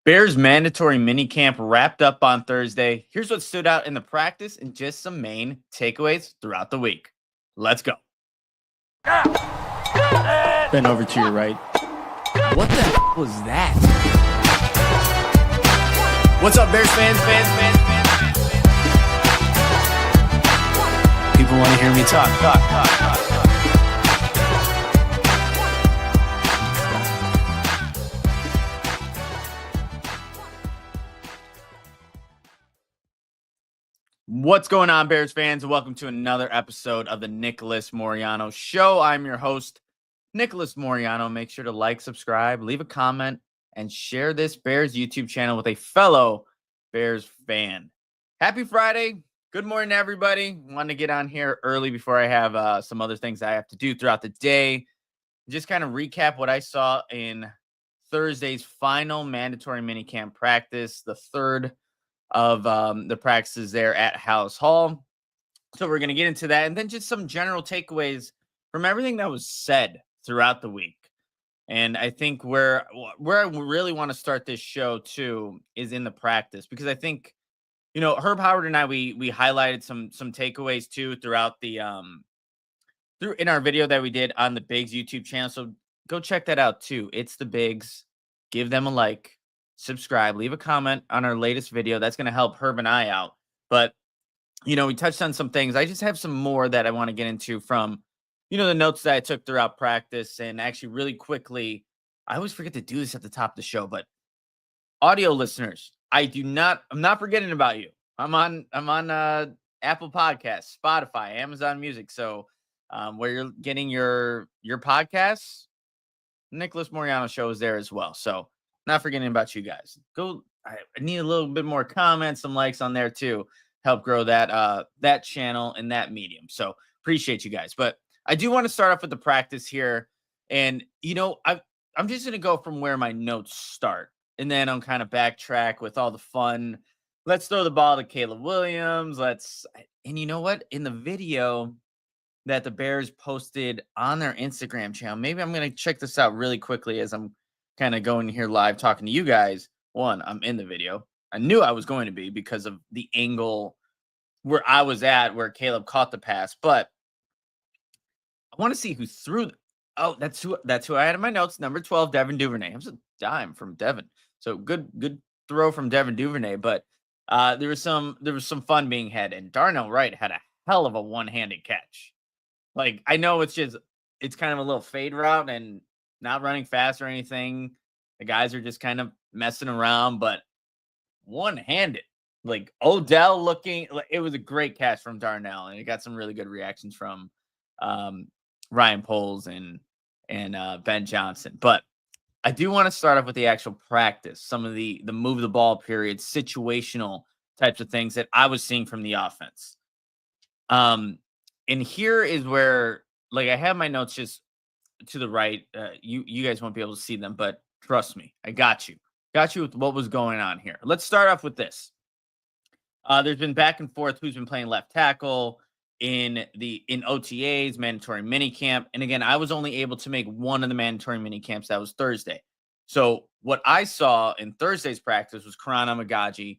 Bears mandatory minicamp wrapped up on Thursday. Here's what stood out in the practice and just some main takeaways throughout the week. Let's go. Bend over to your right. What the was that? What's up, Bears fans? People want to hear me talk. What's going on, Bears fans? Welcome to another episode of the Nicholas Moreano Show. I'm your host, Nicholas Moreano. Make sure to like, subscribe, leave a comment, and share this Bears YouTube channel with a fellow Bears fan. Happy Friday. Good morning, everybody. Wanted to get on here early before I have some other things I have to do throughout the day. Just kind of recap what I saw in Thursday's final mandatory minicamp practice, the third of the practices there at Halas Hall. So we're going to get into that, and then just some general takeaways from everything that was said throughout the week. And I think where I really want to start this show too is in the practice, because I think, you know, Herb Howard and I, we highlighted some takeaways too throughout the in our video that we did on the Bigs YouTube channel. So go check that out too. It's the Bigs. Give them a like, subscribe, leave a comment on our latest video. That's going to help Herb and I out. But, you know, we touched on some things. I just have some more that I want to get into from, you know, the notes that I took throughout practice. And actually, really quickly, I always forget to do this at the top of the show, but audio listeners, I'm not forgetting about you. I'm on Apple Podcasts, Spotify, Amazon Music. So where you're getting your podcasts, Nicholas Moreano Show is there as well. So not forgetting about you guys. I need a little bit more comments, some likes on there too. Help grow that channel and that medium. So appreciate you guys. But I do want to start off with the practice here. And, you know, I'm just going to go from where my notes start. And then I'm kind of backtrack with all the fun. Let's throw the ball to Caleb Williams. And you know what? In the video that the Bears posted on their Instagram channel, maybe I'm going to check this out really quickly as I'm kind of going here live talking to you guys. One, I'm in the video. I knew I was going to be because of the angle where I was at, where Caleb caught the pass. But I want to see who threw. Oh, that's who I had in my notes. Number 12, Devin Duvernay. It was a dime from Devin. So good throw from Devin Duvernay. But there was some fun being had, and Darnell Wright had a hell of a one-handed catch. Like, I know it's kind of a little fade route and not running fast or anything. The guys are just kind of messing around, but one-handed. Like, Odell looking, it was a great catch from Darnell, and it got some really good reactions from Ryan Poles and Ben Johnson. But I do want to start off with the actual practice, some of the move the ball period, situational types of things that I was seeing from the offense. And here is where, like, I have my notes just to the right. You guys won't be able to see them, but trust me, I got you with what was going on here. Let's start off with this. There's been back and forth who's been playing left tackle in OTAs, mandatory minicamp. And again, I was only able to make one of the mandatory minicamps. That was Thursday. So what I saw in Thursday's practice was Karan Amagaji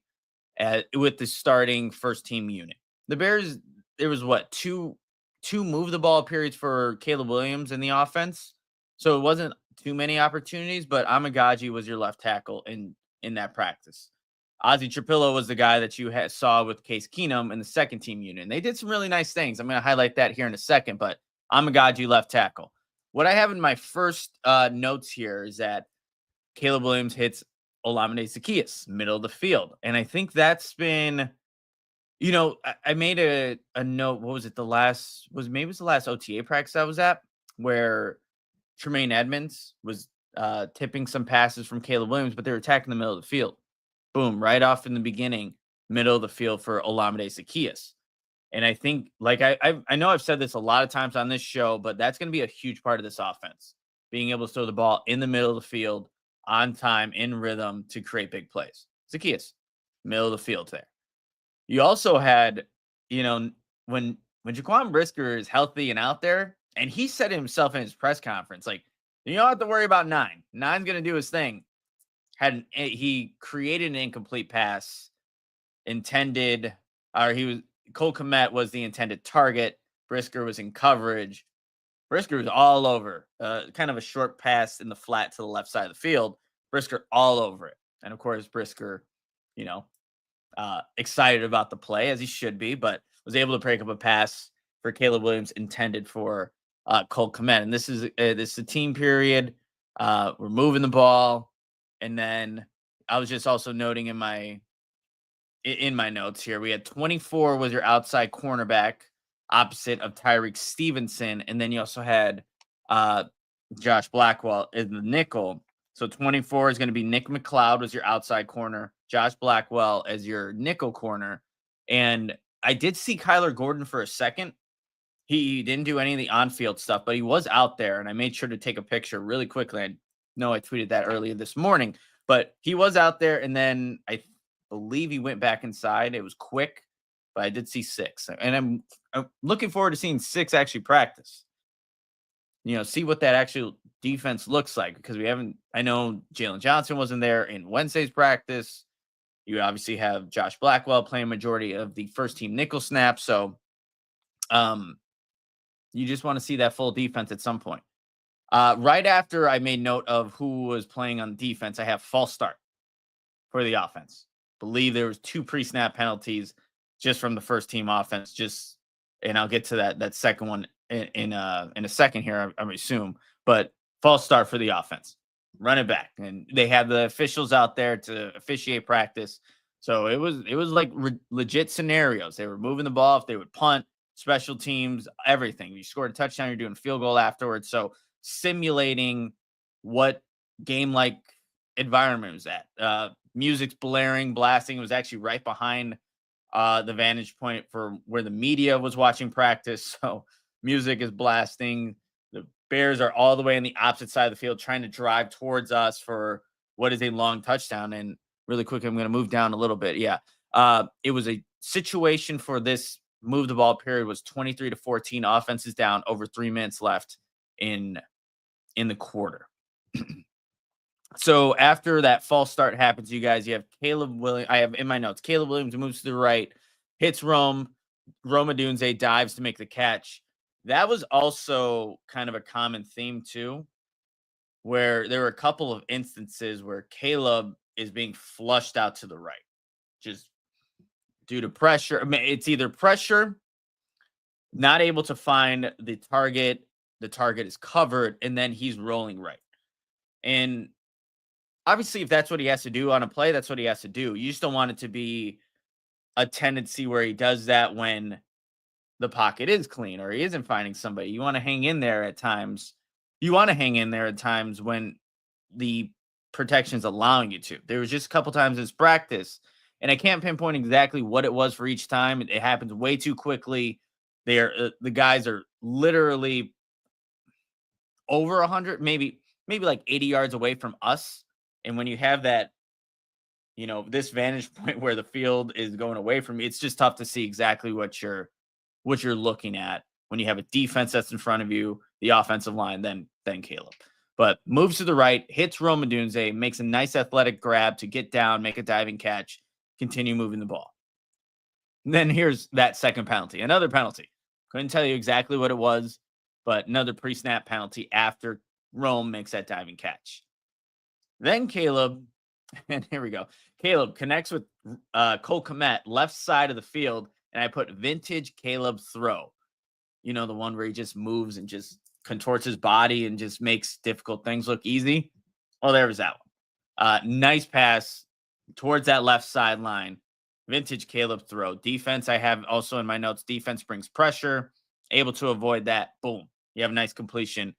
with the starting first team unit. The Bears, there was two move the ball periods for Caleb Williams in the offense. So it wasn't too many opportunities, but Amagaji was your left tackle in that practice. Ozzie Trapillo was the guy that you saw with Case Keenum in the second team unit. And they did some really nice things. I'm going to highlight that here in a second, but Amagaji left tackle. What I have in my first notes here is that Caleb Williams hits Olamide Zaccheaus, middle of the field. And I think that's been, you know, I made a note. What was it? The last OTA practice I was at, where Tremaine Edmonds was tipping some passes from Caleb Williams, but they were attacking the middle of the field. Boom, right off in the beginning, middle of the field for Olamide Zaccheaus. And I think, like, I know I've said this a lot of times on this show, but that's going to be a huge part of this offense, being able to throw the ball in the middle of the field on time, in rhythm, to create big plays. Zaccheaus, middle of the field there. You also had, you know, when Jaquan Brisker is healthy and out there, and he said it himself in his press conference, like, you don't have to worry about 9. 9's going to do his thing. he created an incomplete pass intended, or Cole Kmet was the intended target. Brisker was in coverage. Brisker was all over, kind of a short pass in the flat to the left side of the field. Brisker all over it. And of course, Brisker, you know, excited about the play as he should be, but was able to break up a pass for Caleb Williams intended for Cole Kmet. And this is a team period. We're moving the ball. And then I was just also noting in my notes here, we had 24 was your outside cornerback opposite of Tyreek Stevenson. And then you also had Josh Blackwell in the nickel. So 24 is going to be Nick McLeod was your outside corner, Josh Blackwell as your nickel corner. And I did see Kyler Gordon for a second. He didn't do any of the on-field stuff, but he was out there, and I made sure to take a picture really quickly. I know I tweeted that earlier this morning, but he was out there, and then I believe he went back inside. It was quick, but I did see 6. And I'm looking forward to seeing 6 actually practice. See what that actual defense looks like, because I know Jalen Johnson wasn't there in Wednesday's practice. You obviously have Josh Blackwell playing majority of the first team nickel snap. So you just want to see that full defense at some point. Right after I made note of who was playing on defense, I have false start for the offense. Believe there was 2 pre-snap penalties just from the first team offense. And I'll get to that second one in a second here, I assume. But false start for the offense. Run it back, and they had the officials out there to officiate practice. So it was like legit scenarios. They were moving the ball. If they would punt, special teams, everything. You scored a touchdown, you're doing a field goal afterwards. So simulating what game-like environment was at. Music's blaring, blasting. It was actually right behind the vantage point for where the media was watching practice. So music is blasting. The Bears are all the way on the opposite side of the field trying to drive towards us for what is a long touchdown. And really quick, I'm going to move down a little bit. Yeah. It was a situation for this move the ball period was 23-14. Offense is down, over 3 minutes left in the quarter. So after that false start happens, you guys, you have Caleb Williams. I have in my notes, Caleb Williams moves to the right, hits Rome Odunze dives to make the catch. That was also kind of a common theme too, where there were a couple of instances where Caleb is being flushed out to the right, just due to pressure. I mean, it's either pressure, not able to find the target is covered, and then he's rolling right. And obviously, if that's what he has to do on a play, that's what he has to do. You just don't want it to be a tendency where he does that when the pocket is clean or he isn't finding somebody. You want to hang in there at times. You want to hang in there at times when the protection is allowing you to. There was just a couple times in his practice, and I can't pinpoint exactly what it was for each time. It happens way too quickly. The guys are literally over 100, maybe like 80 yards away from us. And when you have that, this vantage point where the field is going away from you, it's just tough to see exactly what you're looking at when you have a defense that's in front of you, the offensive line, then Caleb. But moves to the right, hits Rome Odunze, makes a nice athletic grab to get down, make a diving catch, continue moving the ball. And then here's that second penalty, another penalty. Couldn't tell you exactly what it was, but another pre-snap penalty after Rome makes that diving catch. Then Caleb, and here we go. Caleb connects with Cole Kmet, left side of the field, and I put vintage Caleb throw. The one where he just moves and just contorts his body and just makes difficult things look easy. Well, there was that one. Nice pass towards that left sideline. Vintage Caleb throw. Defense, I have also in my notes, defense brings pressure, able to avoid that. Boom. You have a nice completion,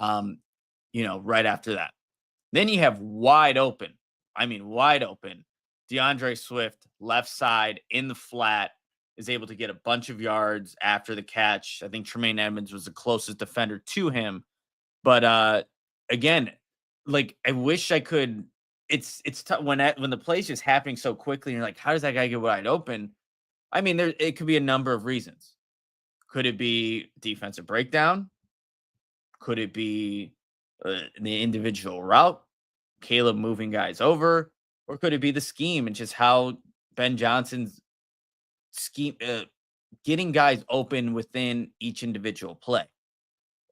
right after that. Then you have wide open. DeAndre Swift, left side in the flat, is able to get a bunch of yards after the catch. I think Tremaine Edmonds was the closest defender to him. But again, like I wish I could. It's tough when the play's just happening so quickly. And you're like, how does that guy get wide open? I mean, it could be a number of reasons. Could it be defensive breakdown? Could it be the individual route? Caleb moving guys over, or could it be the scheme and just how Ben Johnson's scheme, getting guys open within each individual play?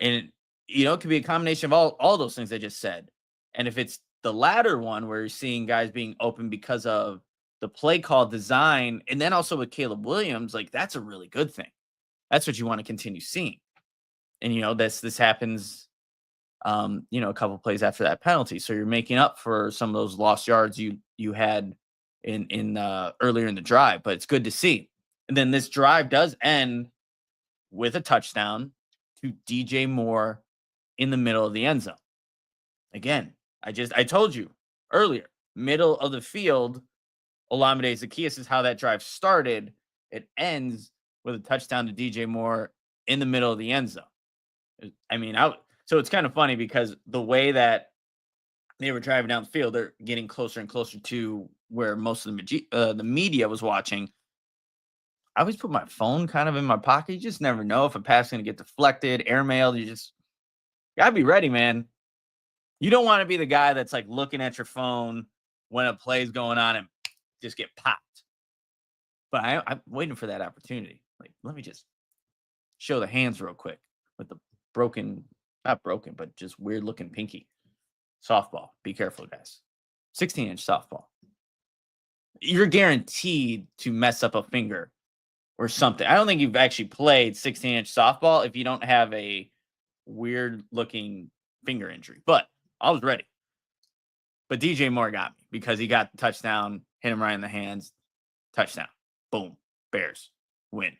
And it could be a combination of all those things I just said. And if it's the latter one where you're seeing guys being open because of the play call design, and then also with Caleb Williams, like that's a really good thing. That's what you want to continue seeing. And this happens a couple plays after that penalty. So you're making up for some of those lost yards you had in earlier in the drive, but it's good to see. And then this drive does end with a touchdown to DJ Moore in the middle of the end zone. Again, I told you earlier, middle of the field, Olamide Zaccheaus is how that drive started. It ends with a touchdown to DJ Moore in the middle of the end zone. So it's kind of funny because the way that they were driving down the field, they're getting closer and closer to where most of the media was watching. I always put my phone kind of in my pocket. You just never know if a pass is going to get deflected, airmailed. You just got to be ready, man. You don't want to be the guy that's like looking at your phone when a play's going on and just get popped. But I'm waiting for that opportunity. Like, let me just show the hands real quick with the not broken, but just weird looking pinky. Softball. Be careful, guys. 16-inch softball. You're guaranteed to mess up a finger or something. I don't think you've actually played 16-inch softball if you don't have a weird looking finger injury. But I was ready. But DJ Moore got me because he got the touchdown, hit him right in the hands. Touchdown. Boom. Bears win.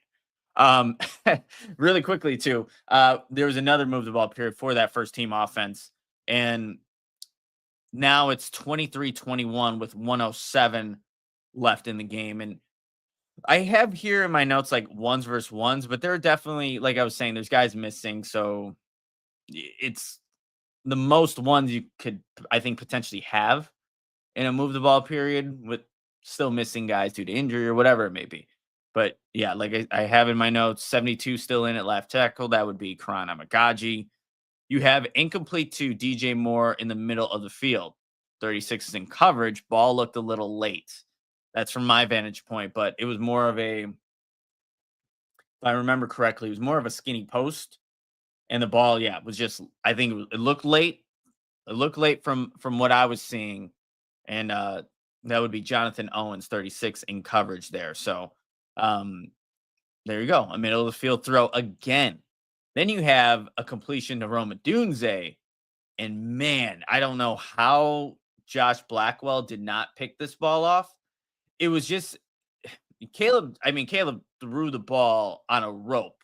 Really quickly too, there was another move the ball period for that first team offense. And now it's 23-21 with 107 left in the game. And I have here in my notes like ones versus ones, but there are definitely, like I was saying, there's guys missing. So it's the most ones you could, I think, potentially have in a move the ball period with still missing guys due to injury or whatever it may be. But yeah, like I have in my notes, 72 still in at left tackle. That would be Karan Amagaji. You have incomplete to DJ Moore in the middle of the field. 36 is in coverage. Ball looked a little late. That's from my vantage point, but it was more of if I remember correctly, it was more of a skinny post. And the ball, was just, I think it looked late. It looked late from what I was seeing. And that would be Jonathan Owens, 36 in coverage there. So there you go. A middle of the field throw again. Then you have a completion to Roma Dunze. And man, I don't know how Josh Blackwell did not pick this ball off. It was just Caleb threw the ball on a rope.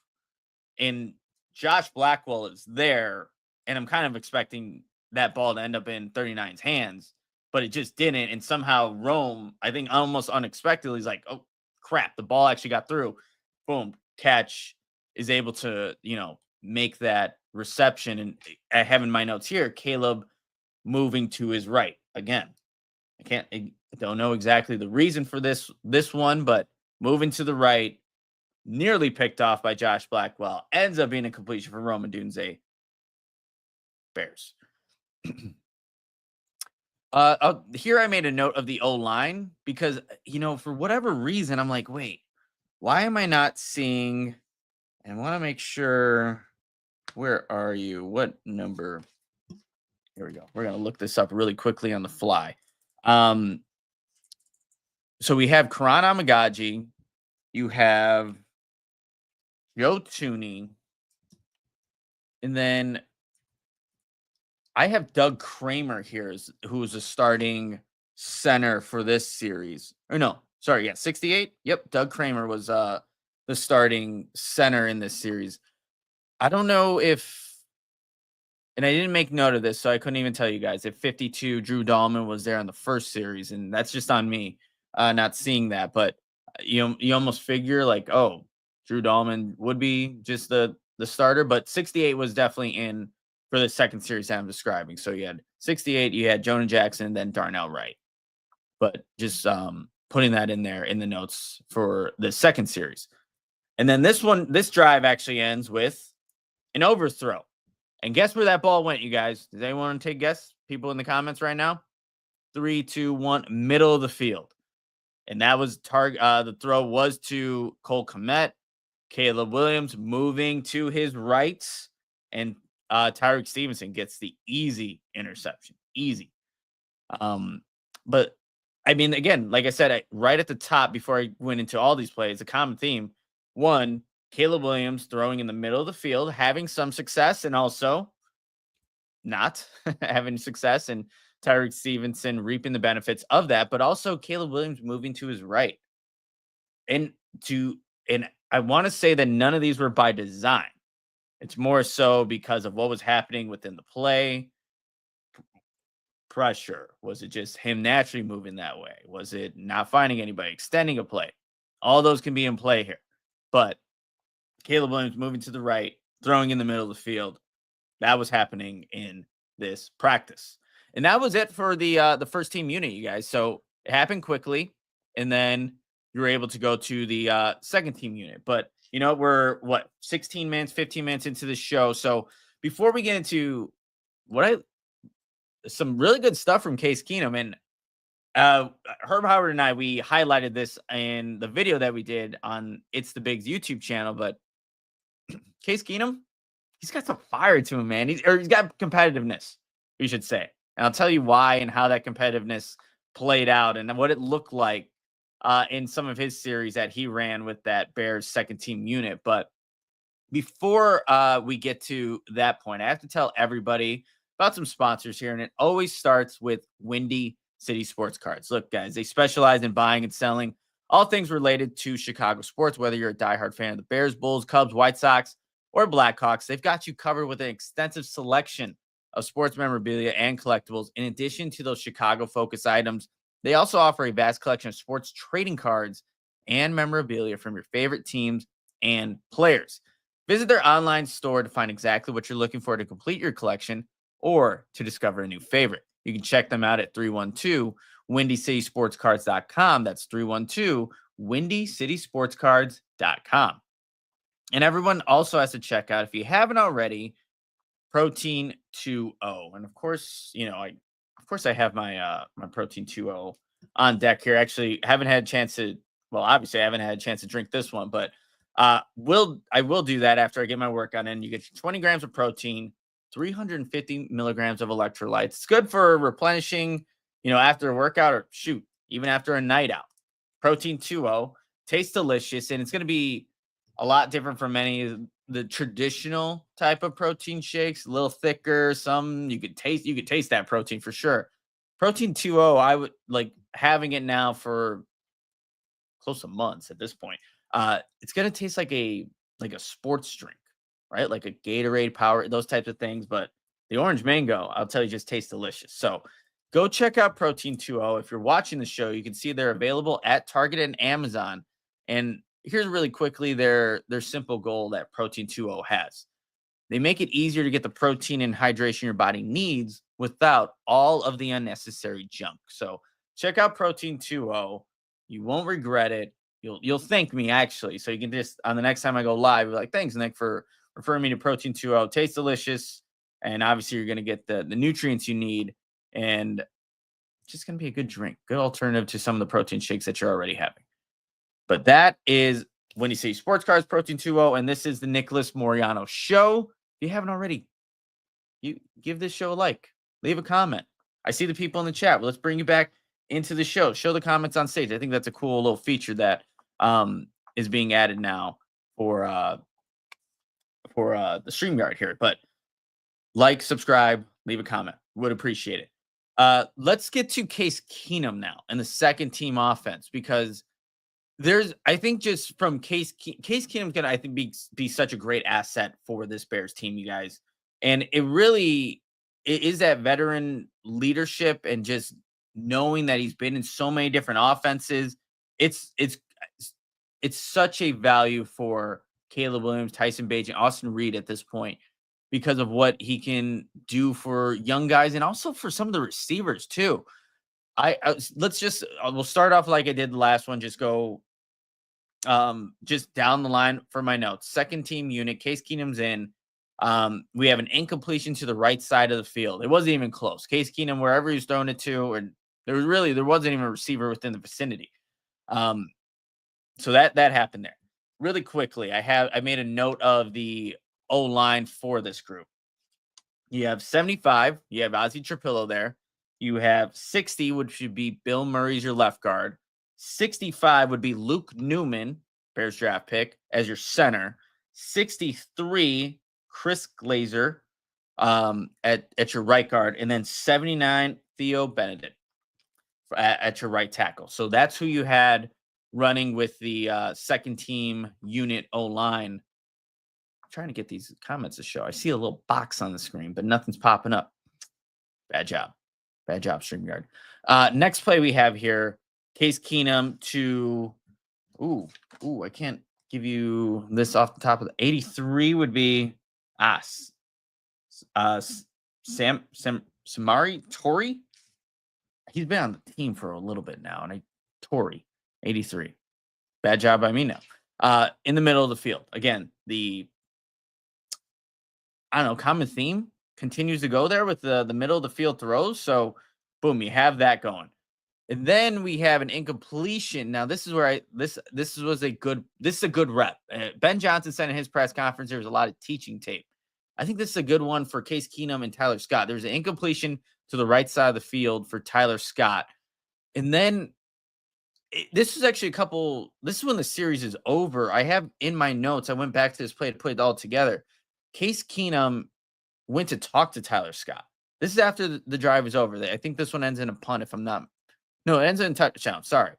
And Josh Blackwell is there. And I'm kind of expecting that ball to end up in 39's hands. But it just didn't. And somehow Rome, I think almost unexpectedly, is like, oh, crap, the ball actually got through. Boom, catch, is able to, make that reception. And I have in my notes here, Caleb moving to his right. Again, I don't know exactly the reason for this one, but moving to the right, nearly picked off by Josh Blackwell, ends up being a completion for Roman Dunze. Bears. Here I made a note of the O-line because, for whatever reason, I'm like, wait, why am I not seeing? And I want to make sure, where are you? What number? Here we go. We're going to look this up really quickly on the fly. So we have Karan Amagaji. You have Joe Tooney. And then I have Doug Kramer here, who is a starting center for this series. Or no, sorry, 68. Yep, Doug Kramer was the starting center in this series. I don't know if, and I didn't make note of this, so I couldn't even tell you guys, if 52 Drew Dahlman was there on the first series, and that's just on me not seeing that. But you almost figure like, oh, Drew Dahlman would be just the starter, but 68 was definitely in for the second series I'm describing. So you had 68, you had Jonah Jackson, then Darnell Wright. But just putting that in there in the notes for the second series. And then this drive actually ends with an overthrow. And guess where that ball went, you guys? Does anyone want to take a guess? People in the comments right now? 3, 2, 1, middle of the field. And that was the throw was to Cole Kmet. Caleb Williams moving to his right, and Tyreek Stevenson gets the easy interception. Easy. But I mean, again, like I said, right at the top before I went into all these plays, a common theme. One, Caleb Williams throwing in the middle of the field, having some success, and also not having success, and Tyreek Stevenson reaping the benefits of that, but also Caleb Williams moving to his right. And I want to say that none of these were by design. It's more so because of what was happening within the play. Pressure. Was it just him naturally moving that way? Was it not finding anybody, extending a play? All those can be in play here. But Caleb Williams moving to the right, throwing in the middle of the field. That was happening in this practice. And that was it for the first team unit, you guys. So it happened quickly, and then you were able to go to the second team unit. But you know, we're 16 minutes, 15 minutes into the show. So before we get into some really good stuff from Case Keenum, and Herb Howard and we highlighted this in the video that we did on It's the Bigs YouTube channel. But Case Keenum, he's got some fire to him, man. He's got competitiveness, we should say. And I'll tell you why and how that competitiveness played out and what it looked like in some of his series that he ran with that Bears second team unit. But before we get to that point, I have to tell everybody about some sponsors here. And it always starts with Windy City Sports Cards. Look, guys, they specialize in buying and selling all things related to Chicago sports, whether you're a diehard fan of the Bears, Bulls, Cubs, White Sox, or Blackhawks. They've got you covered with an extensive selection of sports memorabilia and collectibles. In addition to those Chicago-focused items, they also offer a vast collection of sports trading cards and memorabilia from your favorite teams and players. Visit their online store to find exactly what you're looking for to complete your collection or to discover a new favorite. You can check them out at 312-WindyCitySportsCards.com. That's 312-WindyCitySportsCards.com. And everyone also has to check out, if you haven't already, Protein 2.0. And of course, you know, I have my my Protein 2.0 on deck here. Actually, haven't had a chance to, obviously I haven't had a chance to drink this one, but I will do that after I get my workout in. You get 20 grams of protein, 350 milligrams of electrolytes. It's good for replenishing, you know, after a workout, or shoot, even after a night out. Protein 2.0 tastes delicious, and it's going to be a lot different from many of the traditional type of protein shakes. A little thicker. Some you could taste that protein for sure. Protein 2.0, I would like having it now for close to months at this point. It's going to taste like a sports drink, right? Like a Gatorade, Power, those types of things. But the orange mango, I'll tell you, just tastes delicious. So go check out Protein 2.0. If you're watching the show, you can see they're available at Target and Amazon. And here's really quickly their simple goal that Protein 2.0 has. They make it easier to get the protein and hydration your body needs without all of the unnecessary junk. So check out Protein 2.0. You won't regret it. You'll thank me, actually. So you can just, on the next time I go live, be like, thanks, Nick, for referring me to Protein 2.0. Tastes delicious. And obviously you're going to get the nutrients you need. And it's just going to be a good drink, good alternative to some of the protein shakes that you're already having. But that is When You Say Sports Cards, Protein 2.0, and this is the Nicholas Moreano Show. If you haven't already, you give this show a like, leave a comment. I see the people in the chat. Well, let's bring you back into the show. Show the comments on stage. I think that's a cool little feature that is being added now for the StreamYard here. But like, subscribe, leave a comment. Would appreciate it. Let's get to Case Keenum now and the second team offense, because I think just from Case Keenum's gonna, I think, be such a great asset for this Bears team, you guys. And it is that veteran leadership and just knowing that he's been in so many different offenses. It's such a value for Caleb Williams, Tyson Bagent, and Austin Reed at this point, because of what he can do for young guys and also for some of the receivers too. We'll start off like I did the last one. Just go just down the line for my notes. Second team unit, Case Keenum's in. We have an incompletion to the right side of the field. It wasn't even close. Case Keenum, wherever he's thrown it to, or There wasn't even a receiver within the vicinity. So that happened there. Really quickly, I made a note of the O-line for this group. You have 75, you have Ozzie Trapillo there. You have 60, which would be Bill Murray's your left guard. 65 would be Luke Newman, Bears draft pick, as your center. 63, Chris Glazer at your right guard. And then 79, Theo Benedict at your right tackle. So that's who you had running with the second team unit O-line. I'm trying to get these comments to show. I see a little box on the screen, but nothing's popping up. Bad job, StreamYard. Next play we have here, Case Keenum to I can't give you this off the top of the 83 would be Samari Tori. He's been on the team for a little bit now, and Tori 83. Bad job by me now. In the middle of the field. Again, common theme continues to go there with the middle of the field throws. So boom, you have that going. And then we have an incompletion. Now, this is where this is a good rep. Ben Johnson said in his press conference there was a lot of teaching tape. I think this is a good one for Case Keenum and Tyler Scott. There's an incompletion to the right side of the field for Tyler Scott. And then this is actually this is when the series is over. I have in my notes, I went back to this play to put it all together. Case Keenum went to talk to Tyler Scott. This is after the drive is over. I think this one ends in a punt if I'm not. No, it ends in a touchdown. Sorry.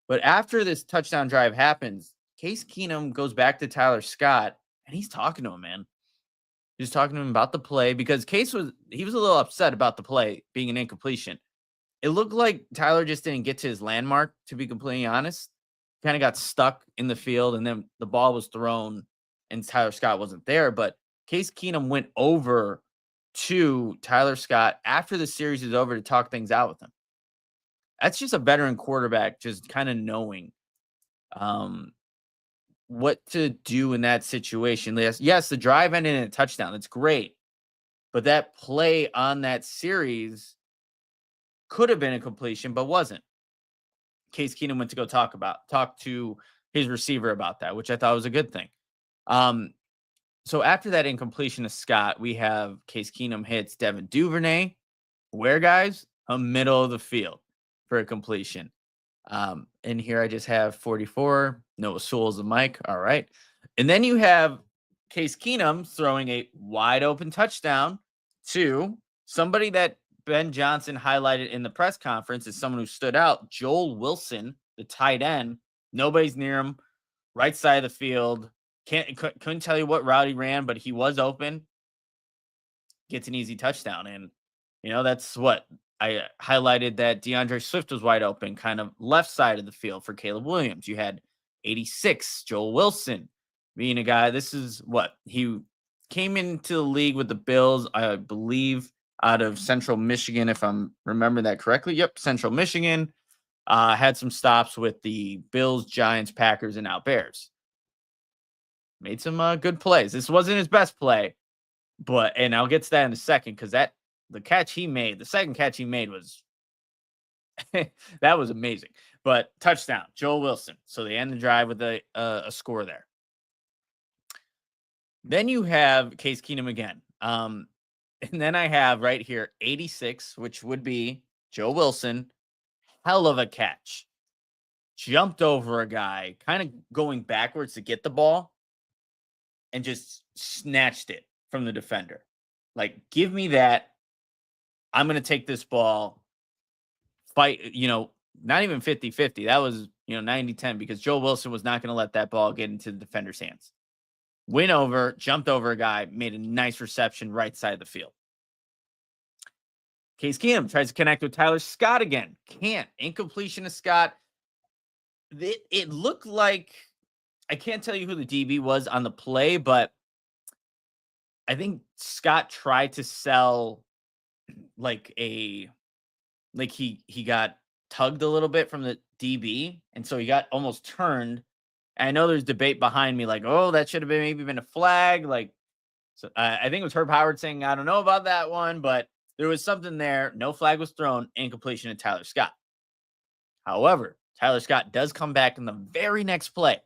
But after this touchdown drive happens, Case Keenum goes back to Tyler Scott, and he's talking to him, man. He's talking to him about the play because Case was a little upset about the play being an incompletion. It looked like Tyler just didn't get to his landmark, to be completely honest. Kind of got stuck in the field, and then the ball was thrown, and Tyler Scott wasn't there. But Case Keenum went over to Tyler Scott after the series is over to talk things out with him. That's just a veteran quarterback just kind of knowing what to do in that situation. Yes, the drive ended in a touchdown. That's great. But that play on that series could have been a completion, but wasn't. Case Keenum went to go talk to his receiver about that, which I thought was a good thing. So after that incompletion of Scott, we have Case Keenum hits Devin Duvernay. Where, guys? A middle of the field for a completion. And here I just have 44. Noah Sewell's the mic. All right. And then you have Case Keenum throwing a wide open touchdown to somebody that Ben Johnson highlighted in the press conference as someone who stood out, Joel Wilson, the tight end. Nobody's near him. Right side of the field. Couldn't tell you what route he ran, but he was open. Gets an easy touchdown. And, that's what I highlighted, that DeAndre Swift was wide open, kind of left side of the field for Caleb Williams. You had 86, Joel Wilson being a guy. This is what he came into the league with the Bills, I believe, out of Central Michigan, if I'm remembering that correctly. Yep, Central Michigan. Had some stops with the Bills, Giants, Packers, and now Bears. Made some good plays. This wasn't his best play, and I'll get to that in a second because the second catch he made was that was amazing. But touchdown, Joel Wilson. So they end the drive with a score there. Then you have Case Keenum again. And then I have right here 86, which would be Joe Wilson. Hell of a catch. Jumped over a guy, kind of going backwards to get the ball, and just snatched it from the defender. Like, give me that. I'm going to take this ball. Fight, not even 50-50. That was, 90-10 because Joe Wilson was not going to let that ball get into the defender's hands. Went over, jumped over a guy, made a nice reception right side of the field. Case Keenum tries to connect with Tyler Scott again. Can't. Incompletion of Scott. It looked like, I can't tell you who the DB was on the play, but I think Scott tried to sell he got tugged a little bit from the DB, and so he got almost turned. And I know there's debate behind me, that should have maybe been a flag. So I think it was Herb Howard saying, I don't know about that one, but there was something there. No flag was thrown. Incompletion to Tyler Scott. However, Tyler Scott does come back in the very next play,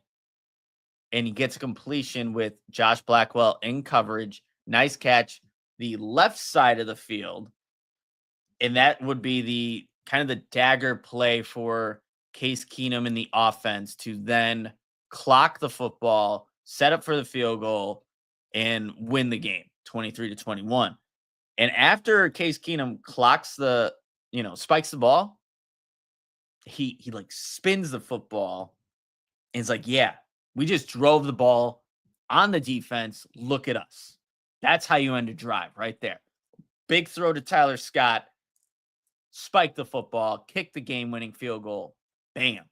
and he gets a completion with Josh Blackwell in coverage. Nice catch, the left side of the field. And that would be the kind of the dagger play for Case Keenum in the offense to then clock the football, set up for the field goal, and win the game 23-21. And after Case Keenum clocks the, spikes the ball, he like spins the football and it's like, yeah, we just drove the ball on the defense. Look at us. That's how you end a drive right there. Big throw to Tyler Scott, spike the football, kick the game-winning field goal. Bam.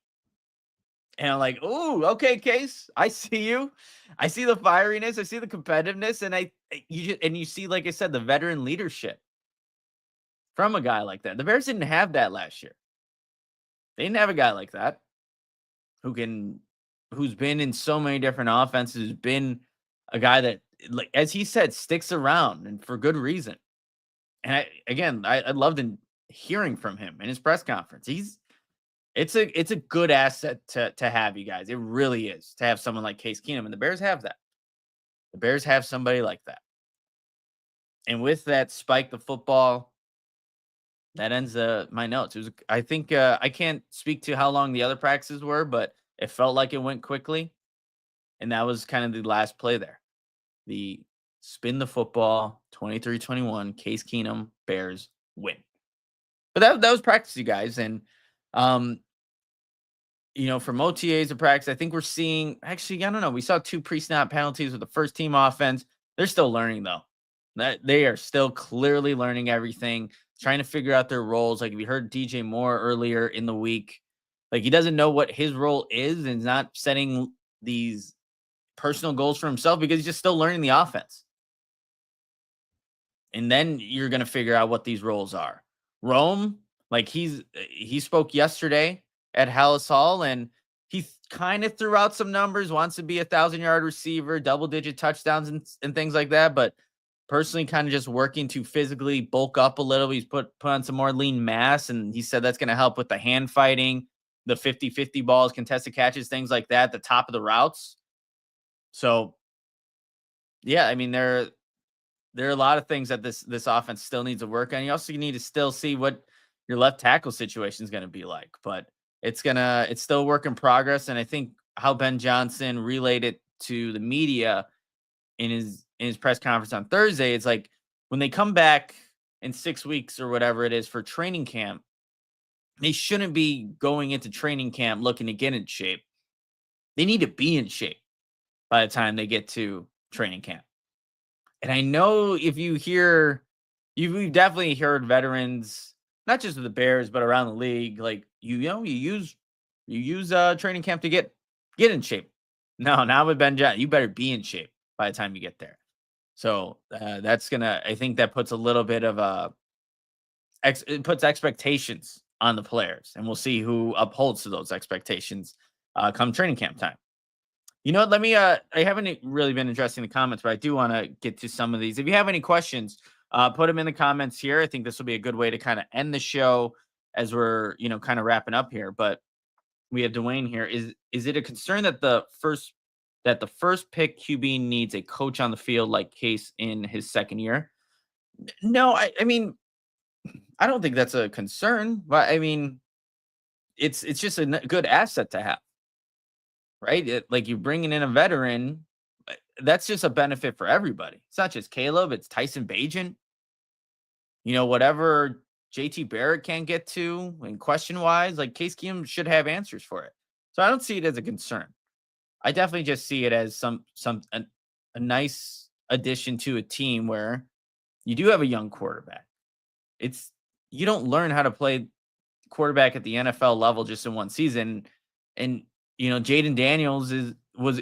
And I'm like, ooh, okay, Case, I see you. I see the fieriness. I see the competitiveness. And you see, like I said, the veteran leadership from a guy like that. The Bears didn't have that last year. They didn't have a guy like that who's been in so many different offenses, who's been a guy that, like as he said, sticks around and for good reason. And I loved hearing from him in his press conference. It's a good asset to have, you guys. It really is, to have someone like Case Keenum, and the Bears have that. The Bears have somebody like that. And with that spike the football, that ends my notes. I think I can't speak to how long the other practices were, but it felt like it went quickly. And that was kind of the last play there. The spin the football, 23-21, Case Keenum, Bears win. But that was practice, you guys. And from OTAs to practice, I think we're seeing, actually, I don't know. We saw 2 pre-snap penalties with the first team offense. They're still learning, though. That they are still clearly learning everything, trying to figure out their roles. Like we heard DJ Moore earlier in the week. Like he doesn't know what his role is and not setting these personal goals for himself because he's just still learning the offense. And then you're going to figure out what these roles are. Rome, like he spoke yesterday at Halas Hall, and he kind of threw out some numbers, wants to be a 1,000-yard receiver, double-digit touchdowns and things like that. But personally, kind of just working to physically bulk up a little. He's put on some more lean mass, and he said that's going to help with the hand fighting, the 50-50 balls, contested catches, things like that, the top of the routes. So, yeah, I mean, there are a lot of things that this offense still needs to work on. You also need to still see what your left tackle situation is going to be like, but it's still a work in progress. And I think how Ben Johnson relayed it to the media in his press conference on Thursday, it's like when they come back in 6 weeks or whatever it is for training camp, they shouldn't be going into training camp looking to get in shape. They need to be in shape by the time they get to training camp. And I know if you hear, you've definitely heard veterans, not just with the Bears, but around the league, like, you use training camp to get in shape. No, not with Ben Johnson. You better be in shape by the time you get there. So I think that puts a little bit of it puts expectations on the players, and we'll see who upholds to those expectations come training camp time. You know what? Let me, I haven't really been addressing the comments, but I do want to get to some of these. If you have any questions, put them in the comments here. I think this will be a good way to kind of end the show as we're, kind of wrapping up here. But we have Dwayne here. Is it a concern that the first pick QB needs a coach on the field like Case in his second year? No, I mean, I don't think that's a concern, but I mean, it's just a good asset to have. Right? Like you're bringing in a veteran, that's just a benefit for everybody. It's not just Caleb, it's Tyson Bagent. Whatever JT Barrett can't get to and question-wise, like Case Keenum should have answers for it. So I don't see it as a concern. I definitely just see it as a nice addition to a team where you do have a young quarterback. You don't learn how to play quarterback at the NFL level just in one season. And Jaden Daniels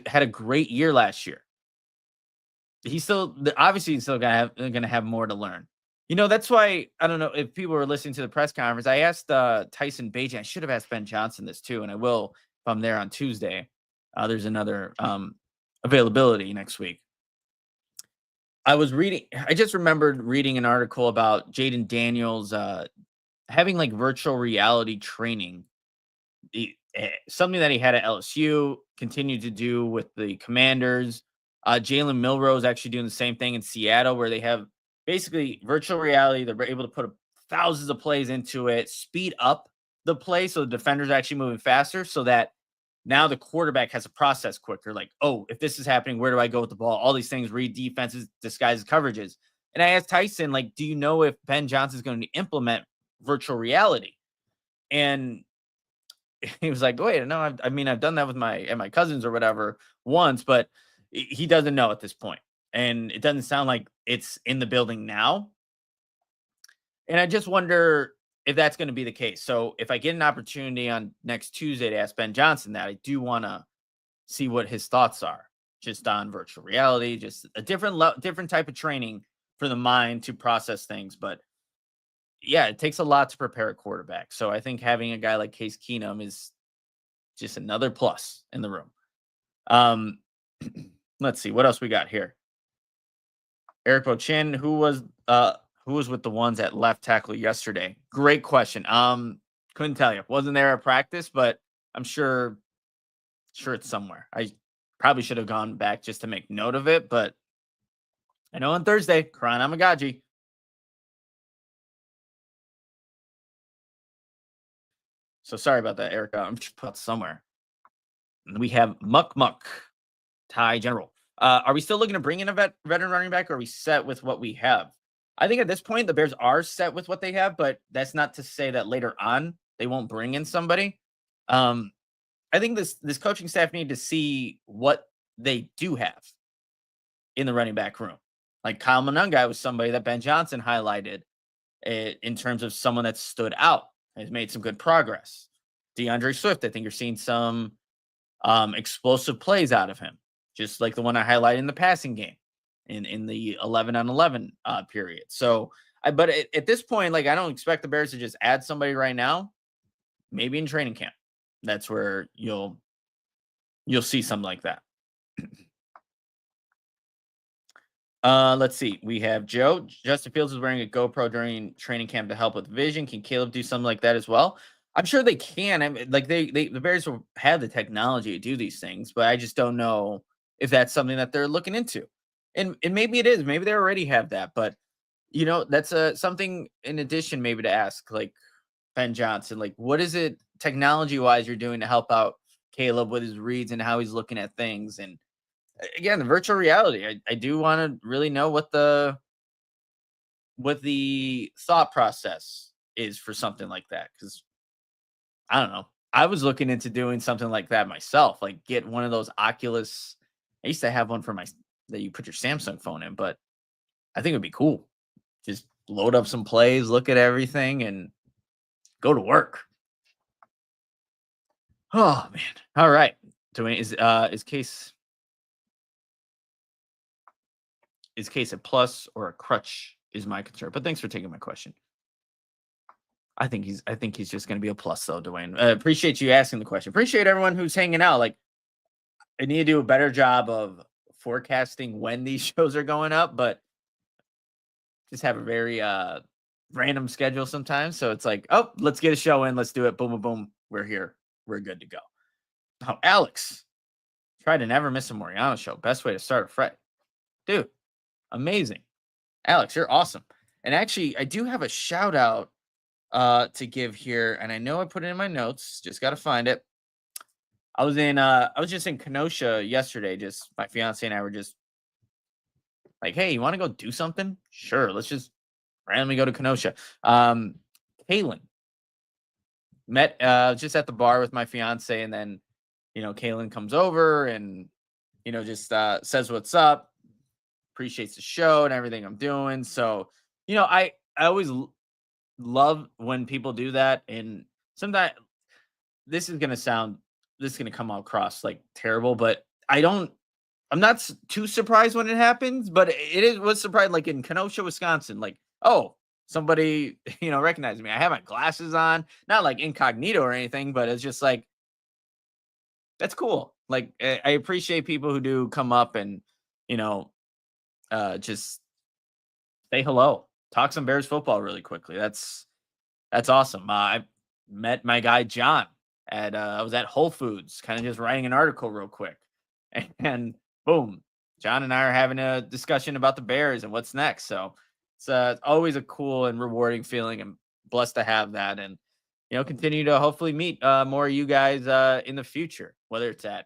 had a great year last year. He's obviously still gonna have more to learn. That's why I don't know if people were listening to the press conference. I asked Tyson Bagent. I should have asked Ben Johnson this too, and I will if I'm there on Tuesday. There's another availability next week. I just remembered reading an article about Jaden Daniels having like virtual reality training. Something that he had at LSU, continued to do with the Commanders. Jalen Milroe actually doing the same thing in Seattle, where they have basically virtual reality. They're able to put thousands of plays into it, speed up the play so the defenders are actually moving faster, so that now the quarterback has to process quicker. Like, oh, if this is happening, where do I go with the ball? All these things, read defenses, disguise coverages. And I asked Tyson, like, do you know if Ben Johnson is going to implement virtual reality? And he was like, wait, no, I mean, I've done that with my cousins or whatever once, but he doesn't know at this point. And it doesn't sound like it's in the building now. And I just wonder if that's going to be the case. So if I get an opportunity on next Tuesday to ask Ben Johnson that, I do want to see what his thoughts are just on virtual reality, just a different type of training for the mind to process things. But yeah, it takes a lot to prepare a quarterback. So I think having a guy like Case Keenum is just another plus in the room. Um, let's see what else we got here. Eric Bochin, who was with the ones at left tackle yesterday? Great question. Couldn't tell you. Wasn't there at practice, but I'm sure it's somewhere. I probably should have gone back just to make note of it, but I know on Thursday, Karan Amagaji. So sorry about that, Erica. I'm just put somewhere. And we have Muck Ty General. Are we still looking to bring in a veteran running back, or are we set with what we have? I think at this point, the Bears are set with what they have, but that's not to say that later on they won't bring in somebody. I think this coaching staff need to see what they do have in the running back room. Like Kyle Monangai was somebody that Ben Johnson highlighted in terms of someone that stood out, has made some good progress. DeAndre Swift, I think you're seeing some explosive plays out of him, just like the one I highlighted in the passing game in the 11-on-11 period. So, but at this point, like, I don't expect the Bears to just add somebody right now. Maybe in training camp, that's where you'll see something like that. Let's see. We have Joe. Justin Fields is wearing a GoPro during training camp to help with vision. Can Caleb do something like that as well? I'm sure they can. I mean, like the Bears will have the technology to do these things, but I just don't know if that's something that they're looking into. And maybe it is. Maybe they already have that, but that's something in addition maybe to ask, like Ben Johnson, like, what is it technology wise you're doing to help out Caleb with his reads and how he's looking at things? And again, the virtual reality, I do want to really know what the thought process is for something like that, because I don't know. I was looking into doing something like that myself, like get one of those Oculus. I used to have one for that you put your Samsung phone in, but I think it'd be cool. Just load up some plays, look at everything, and go to work. Oh man! All right, Dwayne, is Case a plus or a crutch? Is my concern. But thanks for taking my question. I think he's just going to be a plus, though, Dwayne. Appreciate you asking the question. Appreciate everyone who's hanging out. Like, I need to do a better job of forecasting when these shows are going up, but just have a very random schedule sometimes. So it's like, oh, let's get a show in. Let's do it. Boom, boom, boom. We're here. We're good to go. Oh, Alex, try to never miss a Moreano show. Best way to start a Friday. Dude, amazing. Alex, you're awesome. And actually, I do have a shout out to give here, and I know I put it in my notes. Just got to find it. I was just in Kenosha yesterday. Just my fiance and I were just like, hey, you want to go do something? Sure, let's just randomly go to Kenosha. Kaylin met just at the bar with my fiance, and then Kaylin comes over and just says what's up, appreciates the show and everything I'm doing. So I always love when people do that, and sometimes this is gonna come across like terrible, but I'm not too surprised when it happens, but was surprised, like in Kenosha, Wisconsin, like, oh, somebody recognized me. I have my glasses on, not like incognito or anything, but it's just like, that's cool. Like, I appreciate people who do come up and just say hello, talk some Bears football really quickly. That's awesome. I met my guy John at I was at Whole Foods, kind of just writing an article real quick, and boom, John and I are having a discussion about the Bears and what's next. So it's always a cool and rewarding feeling. I'm blessed to have that, and continue to hopefully meet more of you guys in the future, whether it's at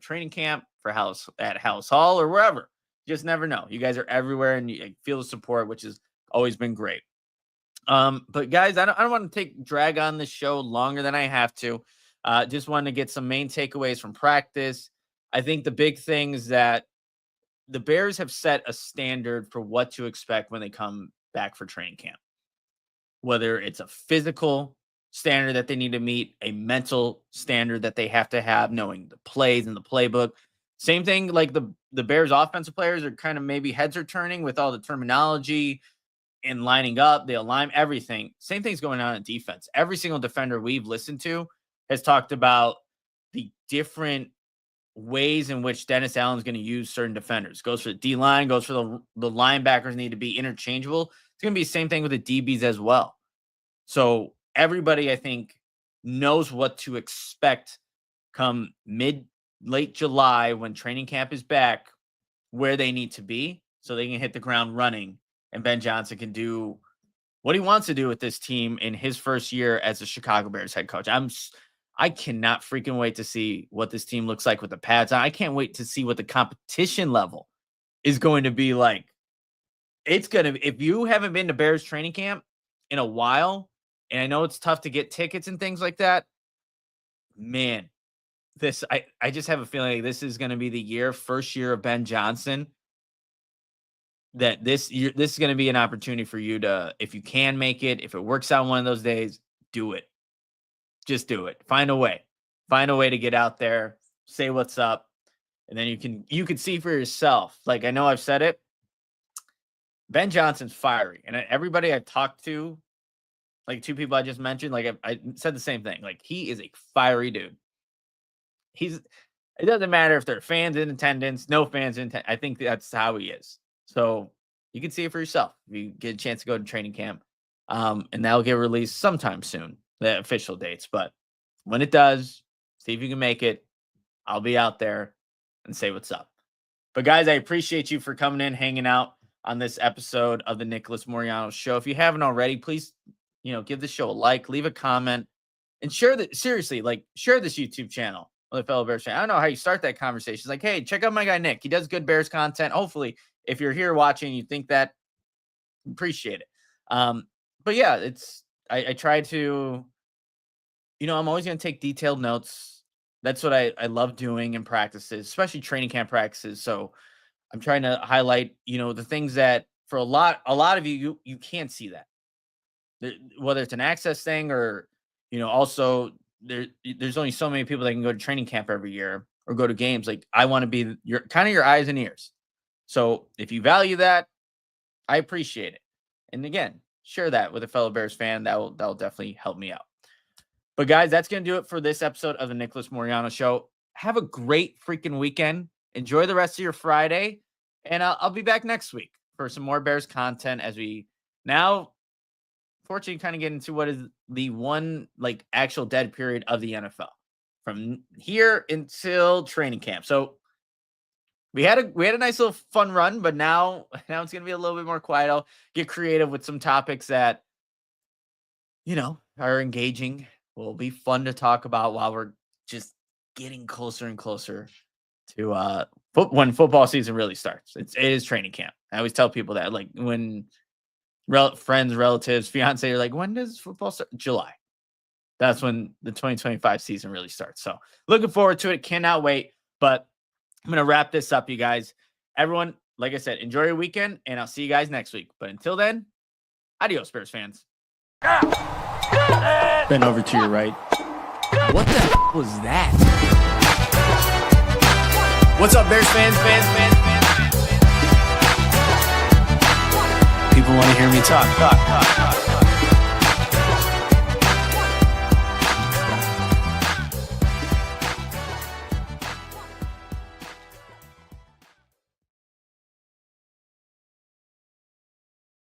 training camp for Halas Hall or wherever. You just never know. You guys are everywhere, and you feel the support, which has always been great. But guys, I don't want to drag on this show longer than I have to. Just wanted to get some main takeaways from practice. I think the big thing is that the Bears have set a standard for what to expect when they come back for training camp. Whether it's a physical standard that they need to meet, a mental standard that they have to have, knowing the plays and the playbook. Same thing, like the Bears offensive players are kind of maybe heads are turning with all the terminology and lining up, they align everything. Same thing's going on in defense. Every single defender we've listened to has talked about the different ways in which Dennis Allen's going to use certain defenders. Goes for the D-line, goes for the linebackers need to be interchangeable. It's going to be the same thing with the DBs as well. So everybody, I think, knows what to expect come late July when training camp is back, where they need to be so they can hit the ground running. And Ben Johnson can do what he wants to do with this team in his first year as the Chicago Bears head coach. I cannot freaking wait to see what this team looks like with the pads on. I can't wait to see what the competition level is going to be like. If you haven't been to Bears training camp in a while, and I know it's tough to get tickets and things like that, man, I just have a feeling like this is going to be the first year of Ben Johnson, that this is going to be an opportunity for you to, if you can make it, if it works out one of those days, do it. Just do it. Find a way to get out there, say what's up. And then you can see for yourself. Like, I know I've said it, Ben Johnson's fiery. And everybody I've talked to, like 2 people I just mentioned, like I said the same thing. Like, he is a fiery dude. It doesn't matter if there are fans in attendance, no fans in attendance. I think that's how he is. So you can see it for yourself if you get a chance to go to training camp. And that'll get released sometime soon, the official dates. But when it does, see if you can make it. I'll be out there and say what's up. But guys, I appreciate you for coming in, hanging out on this episode of the Nicholas Moreano Show. If you haven't already, please, give the show a like, leave a comment, and share this YouTube channel with a fellow Bears fan. I don't know how you start that conversation. It's like, hey, check out my guy Nick. He does good Bears content. Hopefully, if you're here watching, you think that, appreciate it. But yeah, I try to, I'm always going to take detailed notes. That's what I love doing in practices, especially training camp practices. So I'm trying to highlight, the things that for a lot of you can't see that. Whether it's an access thing or, also there's only so many people that can go to training camp every year or go to games. Like, I want to be your eyes and ears. So if you value that, I appreciate it. And again, share that with a fellow Bears fan. That'll definitely help me out. But guys, that's going to do it for this episode of the Nicholas Moreano Show. Have a great freaking weekend. Enjoy the rest of your Friday. And I'll be back next week for some more Bears content as we now, fortunately, kind of get into what is the one actual dead period of the NFL from here until training camp. So we had a nice little fun run, but now it's going to be a little bit more quiet. I'll get creative with some topics that, are engaging, will be fun to talk about while we're just getting closer and closer to when football season really starts. It is training camp. I always tell people that, like, when friends, relatives, fiance are like, when does football start? July. That's when the 2025 season really starts. So looking forward to it. Cannot wait. But I'm going to wrap this up, you guys. Everyone, like I said, enjoy your weekend, and I'll see you guys next week. But until then, adios, Bears fans. Bend over to your right. What the was that? What's up, Bears fans? People want to hear me talk.